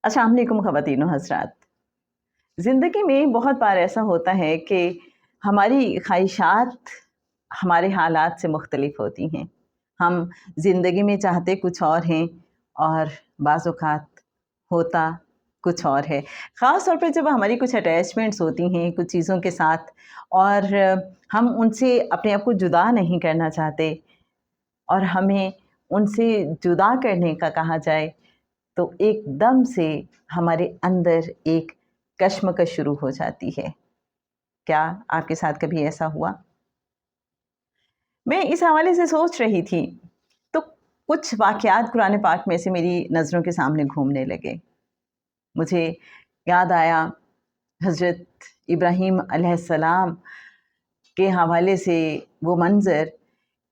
अस्सलाम वालेकुम ख़वातीन व हज़रात। ज़िंदगी में बहुत बार ऐसा होता है कि हमारी ख्वाहिशात हमारे हालात से मुख्तलिफ होती हैं। हम ज़िंदगी में चाहते कुछ और हैं और बाज़ औक़ात होता कुछ और है। ख़ास तौर पे जब हमारी कुछ अटैचमेंट्स होती हैं कुछ चीज़ों के साथ और हम उनसे अपने आप को जुदा नहीं करना चाहते और हमें उनसे जुदा करने का कहा जाए तो एकदम से हमारे अंदर एक कश्मकश शुरू हो जाती है। क्या आपके साथ कभी ऐसा हुआ? मैं इस हवाले से सोच रही थी तो कुछ वाक़यात कुरान पाक में से मेरी नज़रों के सामने घूमने लगे। मुझे याद आया हज़रत इब्राहीम अलैहिस्सलाम के हवाले से वो मंज़र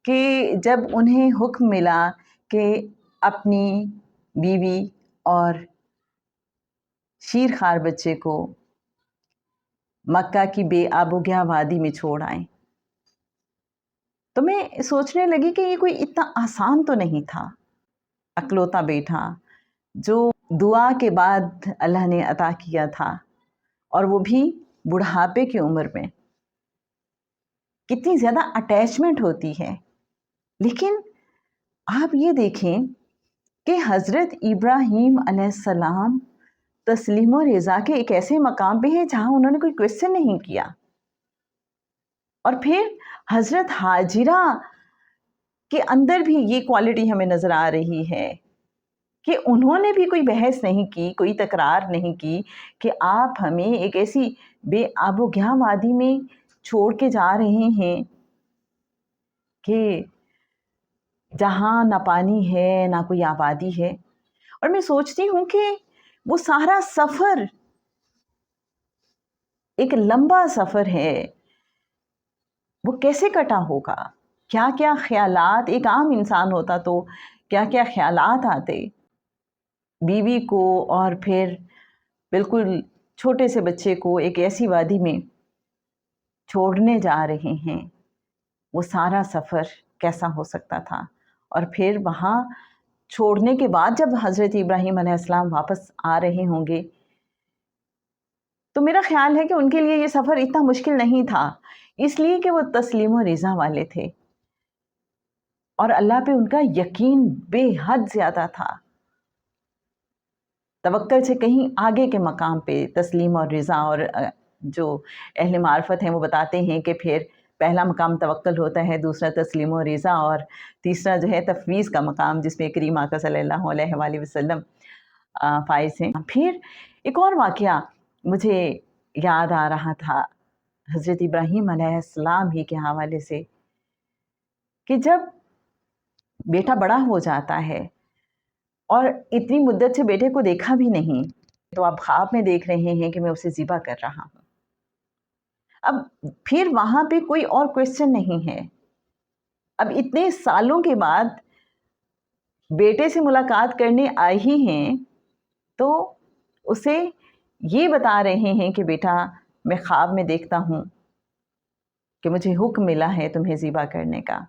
कि जब उन्हें हुक्म मिला कि अपनी बीवी और शीरख़ार बच्चे को मक्का की बेआबोगया वादी में छोड़ आएँ। तो मैं सोचने लगी कि ये कोई इतना आसान तो नहीं था। अकलौता बेटा जो दुआ के बाद अल्लाह ने अता किया था और वो भी बुढ़ापे की उम्र में। कितनी ज़्यादा अटैचमेंट होती है। लेकिन आप ये देखें कि हज़रत इब्राहीम अलैहिस्सलाम तस्लीम और रिज़ा के एक ऐसे मकाम पे हैं जहाँ उन्होंने कोई क्वेश्चन नहीं किया। और फिर हज़रत हाजिरा के अंदर भी ये क्वालिटी हमें नज़र आ रही है कि उन्होंने भी कोई बहस नहीं की, कोई तकरार नहीं की कि आप हमें एक ऐसी बेआबोगया वादी में छोड़ के जा रहे हैं कि जहाँ ना पानी है ना कोई आबादी है। और मैं सोचती हूँ कि वो सारा सफ़र एक लंबा सफ़र है, वो कैसे कटा होगा? क्या-क्या ख़यालात, एक आम इंसान होता तो क्या-क्या ख़यालात आते बीवी को और फिर बिल्कुल छोटे से बच्चे को एक ऐसी वादी में छोड़ने जा रहे हैं। वो सारा सफ़र कैसा हो सकता था? और फिर वहाँ छोड़ने के बाद जब हज़रत इब्राहीम अलैहिस्सलाम वापस आ रहे होंगे तो मेरा ख़्याल है कि उनके लिए ये सफ़र इतना मुश्किल नहीं था, इसलिए कि वो तस्लीम और रिज़ा वाले थे और अल्लाह पे उनका यकीन बेहद ज़्यादा था। तवक्कुल से कहीं आगे के मकाम पे तस्लीम और रिज़ा और जो अहले मार्फत हैं वो बताते हैं कि फिर पहला मकाम तवक्कुल होता है, दूसरा तस्लीम और रिज़ा और तीसरा जो है तफ़वीज़ का मकाम जिसमें करीम आका सल्लल्लाहु अलैहि वसल्लम फ़ाइज़ हैं। फिर एक और वाक़या मुझे याद आ रहा था हज़रत इब्राहीम अलैहिस्सलाम ही के हवाले से कि जब बेटा बड़ा हो जाता है और इतनी मुद्दत से बेटे को देखा भी नहीं, तो आप ख्वाब में देख रहे हैं कि मैं उसे ज़िबा कर रहा हूँ। अब फिर वहाँ पे कोई और क्वेश्चन नहीं है। अब इतने सालों के बाद बेटे से मुलाकात करने आए ही हैं, तो उसे ये बता रहे हैं कि बेटा मैं ख्वाब में देखता हूँ कि मुझे हुक्म मिला है तुम्हें ज़िबा करने का।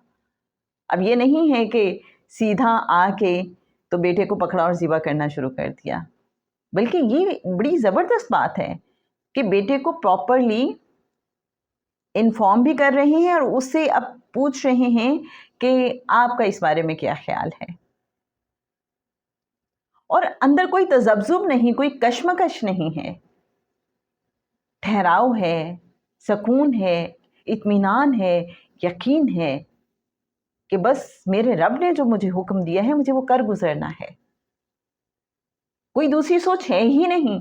अब ये नहीं है कि सीधा आके तो बेटे को पकड़ा और ज़िबा करना शुरू कर दिया, बल्कि ये बड़ी ज़बरदस्त बात है कि बेटे को प्रॉपरली इन्फॉर्म भी कर रहे हैं और उससे अब पूछ रहे हैं कि आपका इस बारे में क्या ख्याल है। और अंदर कोई तज़ब्ज़ुब नहीं, कोई कश्मकश नहीं है, ठहराव है, सुकून है, इत्मीनान है, यकीन है कि बस मेरे रब ने जो मुझे हुक्म दिया है मुझे वो कर गुजरना है, कोई दूसरी सोच है ही नहीं।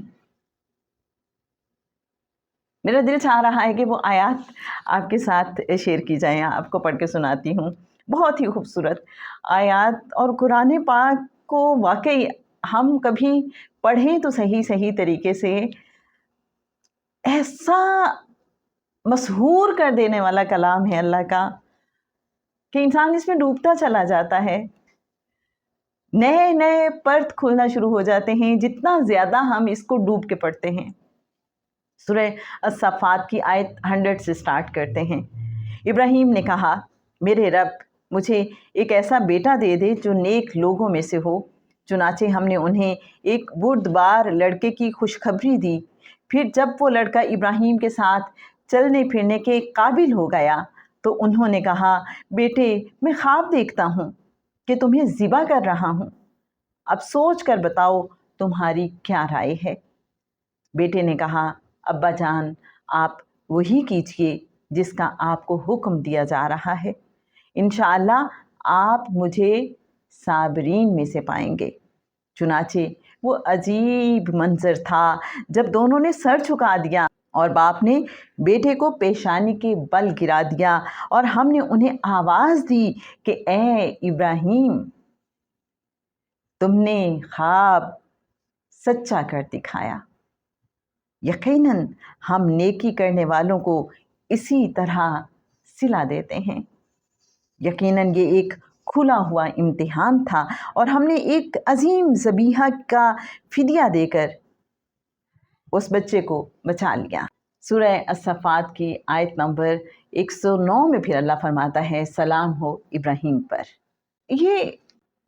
मेरा दिल चाह रहा है कि वो आयत आपके साथ शेयर की जाए, आपको पढ़ के सुनाती हूँ। बहुत ही खूबसूरत आयत और कुरान पाक को वाकई हम कभी पढ़ें तो सही सही तरीके से, ऐसा मशहूर कर देने वाला कलाम है अल्लाह का कि इंसान इसमें डूबता चला जाता है। नए नए पर्त खुलना शुरू हो जाते हैं जितना ज़्यादा हम इसको डूब के पढ़ते हैं। सूरह अस-सफ़ात की आयत 100 से स्टार्ट करते हैं। इब्राहीम ने कहा, मेरे रब मुझे एक ऐसा बेटा दे दे जो नेक लोगों में से हो, चुनाचे हमने उन्हें एक बुर्दबार लड़के की खुशखबरी दी। फिर जब वो लड़का इब्राहिम के साथ चलने फिरने के काबिल हो गया तो उन्होंने कहा, बेटे मैं ख्वाब देखता हूँ कि तुम्हें ज़िबा कर रहा हूँ, अब सोच कर बताओ तुम्हारी क्या राय है। बेटे ने कहा, अब्बा जान आप वही कीजिए जिसका आपको हुक्म दिया जा रहा है, इंशाअल्लाह आप मुझे साबरीन में से पाएंगे। चुनाचे वो अजीब मंजर था जब दोनों ने सर झुका दिया और बाप ने बेटे को पेशानी के बल गिरा दिया और हमने उन्हें आवाज़ दी कि ए इब्राहिम, तुमने ख्वाब सच्चा कर दिखाया। यकीनन हम नेकी करने वालों को इसी तरह सिला देते हैं। यकीनन ये एक खुला हुआ इम्तिहान था और हमने एक अजीम ज़बीहा का फिदिया देकर उस बच्चे को बचा लिया। सूरह अस-सफ़ात की आयत नंबर 109 में फिर अल्लाह फरमाता है, सलाम हो इब्राहिम पर। ये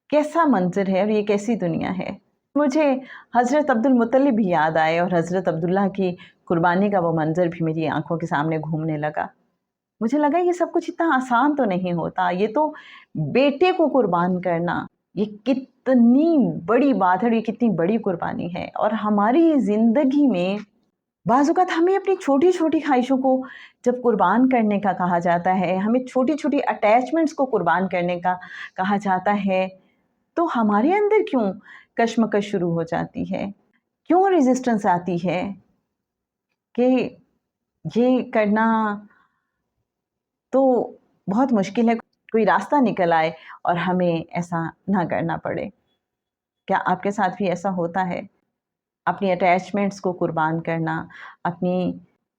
कैसा मंजर है और ये कैसी दुनिया है। मुझे हज़रत अब्दुल मुत्तलिब भी याद आए और हज़रत अब्दुल्ला की कुर्बानी का वो मंजर भी मेरी आंखों के सामने घूमने लगा। मुझे लगा ये सब कुछ इतना आसान तो नहीं होता, ये तो बेटे को कुर्बान करना ये कितनी बड़ी बात है और ये कितनी बड़ी कुर्बानी है। और हमारी ज़िंदगी में बाज़-औक़ात हमें अपनी छोटी छोटी ख्वाहिशों को जब कुर्बान करने का कहा जाता है, हमें छोटी छोटी अटैचमेंट्स को कुर्बान करने का कहा जाता है, तो हमारे अंदर क्यों कश्मकश शुरू हो जाती है, क्यों रेजिस्टेंस आती है कि ये करना तो बहुत मुश्किल है, कोई रास्ता निकल आए और हमें ऐसा ना करना पड़े। क्या आपके साथ भी ऐसा होता है? अपनी अटैचमेंट्स को कुर्बान करना, अपनी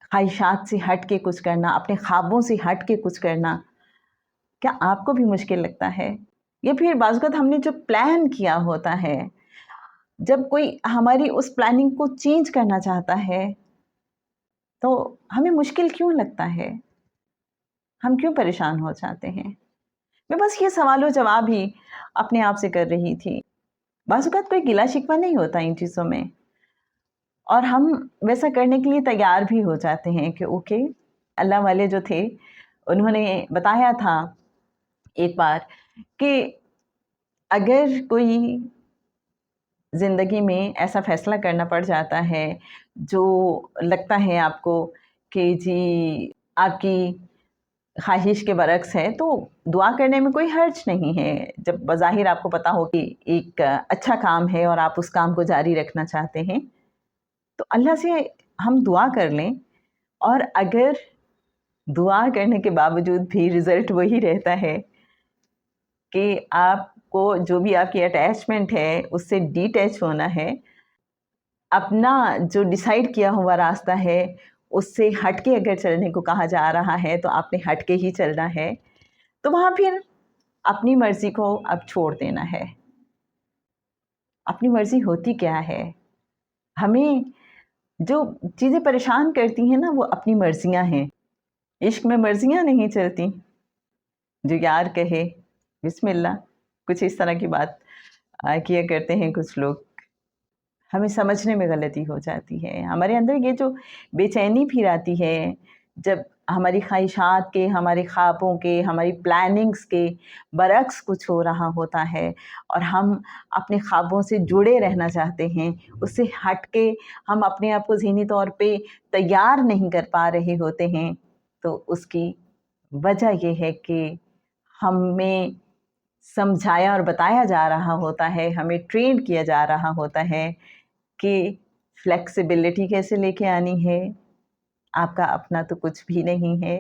ख्वाहिशात से हट के कुछ करना, अपने ख्वाबों से हट के कुछ करना, क्या आपको भी मुश्किल लगता है? या फिर बाज़ वक़्त हमने जो प्लान किया होता है, जब कोई हमारी उस प्लानिंग को चेंज करना चाहता है, तो हमें मुश्किल क्यों लगता है? हम क्यों परेशान हो जाते हैं? मैं बस ये सवाल व जवाब ही अपने आप से कर रही थी। बाज़ वक़्त कोई गिला शिकवा नहीं होता इन चीज़ों में और हम वैसा करने के लिए तैयार भी हो जाते हैं कि ओके, अल्लाह वाले जो थे उन्होंने बताया था एक बार कि अगर कोई ज़िंदगी में ऐसा फ़ैसला करना पड़ जाता है जो लगता है आपको कि जी आपकी ख्वाहिश के बरक्स है, तो दुआ करने में कोई हर्ज नहीं है। जब बज़ाहिर आपको पता हो कि एक अच्छा काम है और आप उस काम को जारी रखना चाहते हैं, तो अल्लाह से हम दुआ कर लें और अगर दुआ करने के बावजूद भी रिज़ल्ट वही रहता है कि आपको जो भी आपकी अटैचमेंट है उससे डिटैच होना है, अपना जो डिसाइड किया हुआ रास्ता है उससे हट के अगर चलने को कहा जा रहा है तो आपने हट के ही चलना है, तो वहाँ फिर अपनी मर्ज़ी को अब छोड़ देना है। अपनी मर्ज़ी होती क्या है? हमें जो चीज़ें परेशान करती हैं ना वो अपनी मर्ज़ियाँ हैं। इश्क में मर्ज़ियाँ नहीं चलती। जो यार कहे बिस्मिल्लाह, कुछ इस तरह की बात किया करते हैं कुछ लोग। हमें समझने में गलती हो जाती है। हमारे अंदर ये जो बेचैनी फिर आती है जब हमारी ख्वाहिशात के, हमारे ख्वाबों के, हमारी प्लानिंग्स के बरक्स कुछ हो रहा होता है और हम अपने ख्वाबों से जुड़े रहना चाहते हैं, उससे हट के हम अपने आप को ज़हनी तौर पे तैयार नहीं कर पा रहे होते हैं, तो उसकी वजह ये है कि हमें समझाया और बताया जा रहा होता है, हमें ट्रेन किया जा रहा होता है कि फ्लेक्सिबिलिटी कैसे लेके आनी है, आपका अपना तो कुछ भी नहीं है,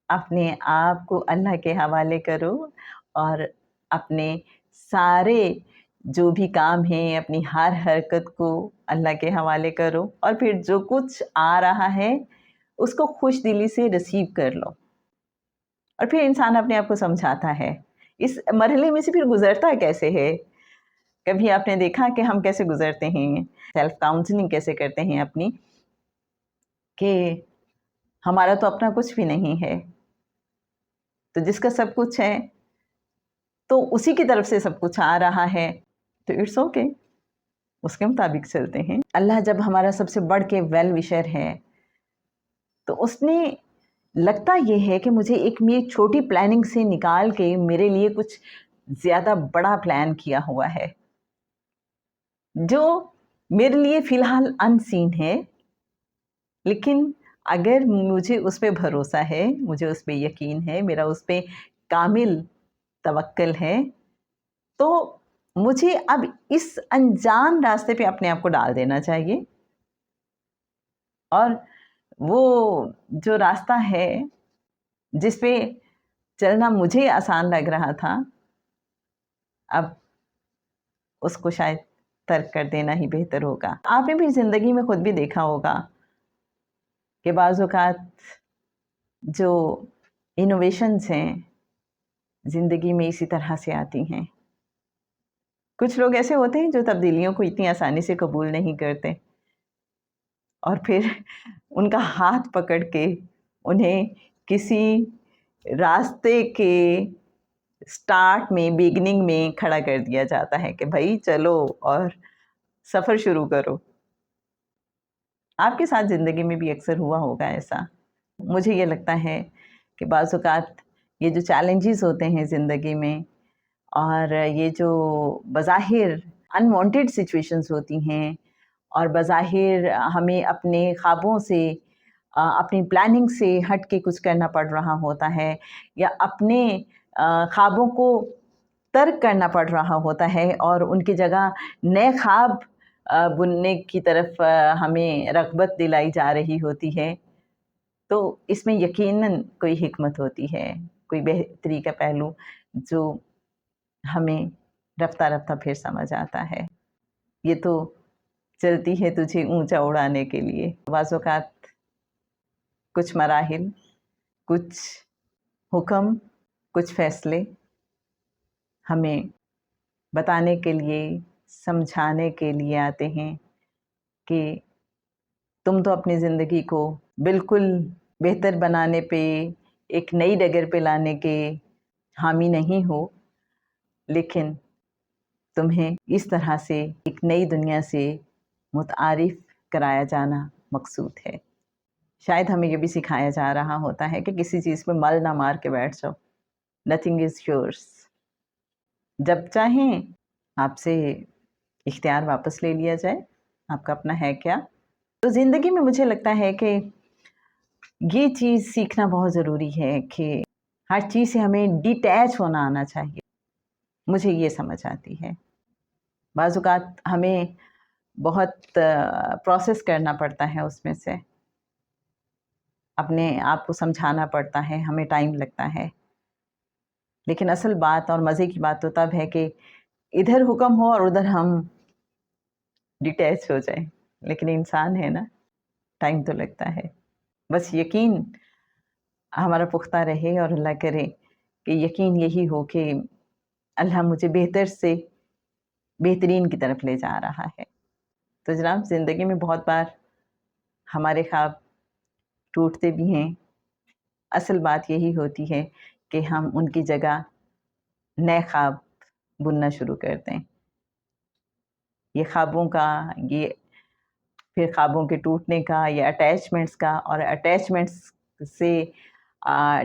अपने आप को अल्लाह के हवाले करो और अपने सारे जो भी काम हैं, अपनी हर हरकत को अल्लाह के हवाले करो और फिर जो कुछ आ रहा है उसको खुश दिली से रिसीव कर लो। और फिर इंसान अपने आप को समझाता है। इस मरहले में से फिर गुज़रता कैसे है? कभी आपने देखा कि हम कैसे गुज़रते हैं, सेल्फ काउंसलिंग कैसे करते हैं अपनी, कि हमारा तो अपना कुछ भी नहीं है, तो जिसका सब कुछ है, तो उसी की तरफ से सब कुछ आ रहा है। تو اٹس اوکے، اس کے مطابق چلتے ہیں۔ اللہ جب ہمارا سب سے بڑھ کے ویل وشر ہے تو اس نے لگتا یہ ہے کہ مجھے ایک میری چھوٹی پلاننگ سے نکال کے میرے لیے کچھ زیادہ بڑا پلان کیا ہوا ہے جو میرے لیے فی الحال ان سین ہے، لیکن اگر مجھے اس پہ بھروسہ ہے، مجھے اس پہ یقین ہے، میرا اس پہ کامل توکل ہے، تو مجھے اب اس انجان راستے پہ اپنے آپ کو ڈال دینا چاہیے، اور وہ جو راستہ ہے جس پہ چلنا مجھے آسان لگ رہا تھا، اب اس کو شاید ترک کر دینا ہی بہتر ہوگا۔ آپ نے بھی زندگی میں خود بھی دیکھا ہوگا کہ بعض اوقات جو انوویشنز ہیں زندگی میں اسی طرح سے آتی ہیں۔ کچھ لوگ ایسے ہوتے ہیں جو تبدیلیوں کو اتنی آسانی سے قبول نہیں کرتے، اور پھر ان کا ہاتھ پکڑ کے انہیں کسی راستے کے سٹارٹ میں، بیگننگ میں کھڑا کر دیا جاتا ہے کہ بھائی چلو اور سفر شروع کرو۔ آپ کے ساتھ زندگی میں بھی اکثر ہوا ہوگا ایسا۔ مجھے یہ لگتا ہے کہ بعض اوقات یہ جو چیلنجز ہوتے ہیں زندگی میں، اور یہ جو بظاہر انوانٹیڈ سچویشنز ہوتی ہیں، اور بظاہر ہمیں اپنے خوابوں سے، اپنی پلاننگ سے ہٹ کے کچھ کرنا پڑ رہا ہوتا ہے، یا اپنے خوابوں کو ترک کرنا پڑ رہا ہوتا ہے اور ان کی جگہ نئے خواب بننے کی طرف ہمیں رغبت دلائی جا رہی ہوتی ہے، تو اس میں یقیناً کوئی حکمت ہوتی ہے، کوئی بہتری کا پہلو جو ہمیں رفتہ رفتہ پھر سمجھ آتا ہے۔ یہ تو چلتی ہے تجھے اونچا اڑانے کے لیے۔ بعض اوقات کچھ مراحل، کچھ حکم، کچھ فیصلے ہمیں بتانے کے لیے، سمجھانے کے لیے آتے ہیں کہ تم تو اپنی زندگی کو بالکل بہتر بنانے پہ، ایک نئی ڈگر پہ لانے کے حامی نہیں ہو، لیکن تمہیں اس طرح سے ایک نئی دنیا سے متعارف کرایا جانا مقصود ہے۔ شاید ہمیں یہ بھی سکھایا جا رہا ہوتا ہے کہ کسی چیز پہ مل نہ مار کے بیٹھ جاؤ، نتھنگ از یورس، جب چاہیں آپ سے اختیار واپس لے لیا جائے، آپ کا اپنا ہے کیا۔ تو زندگی میں مجھے لگتا ہے کہ یہ چیز سیکھنا بہت ضروری ہے کہ ہر چیز سے ہمیں ڈیٹیچ ہونا آنا چاہیے، مجھے یہ سمجھ آتی ہے۔ بعض اوقات ہمیں بہت پروسیس کرنا پڑتا ہے، اس میں سے اپنے آپ کو سمجھانا پڑتا ہے، ہمیں ٹائم لگتا ہے، لیکن اصل بات اور مزے کی بات تو تب ہے کہ ادھر حکم ہو اور ادھر ہم ڈیٹیچ ہو جائیں، لیکن انسان ہے نا، ٹائم تو لگتا ہے۔ بس یقین ہمارا پختہ رہے، اور اللہ کرے کہ یقین یہی ہو کہ اللہ مجھے بہتر سے بہترین کی طرف لے جا رہا ہے۔ تو جناب، زندگی میں بہت بار ہمارے خواب ٹوٹتے بھی ہیں، اصل بات یہی ہوتی ہے کہ ہم ان کی جگہ نئے خواب بننا شروع کر دیں۔ یہ خوابوں کا، یہ پھر خوابوں کے ٹوٹنے کا، یہ اٹیچمنٹس کا، اور اٹیچمنٹس سے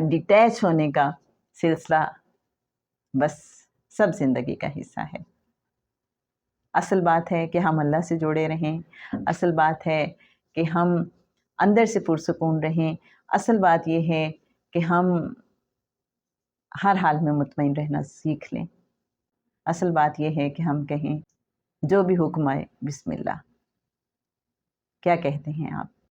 ڈیٹیچ ہونے کا سلسلہ بس سب زندگی کا حصہ ہے۔ اصل بات ہے کہ ہم اللہ سے جڑے رہیں، اصل بات ہے کہ ہم اندر سے پرسکون رہیں، اصل بات یہ ہے کہ ہم ہر حال میں مطمئن رہنا سیکھ لیں، اصل بات یہ ہے کہ ہم کہیں جو بھی حکم آئے بسم اللہ۔ کیا کہتے ہیں آپ؟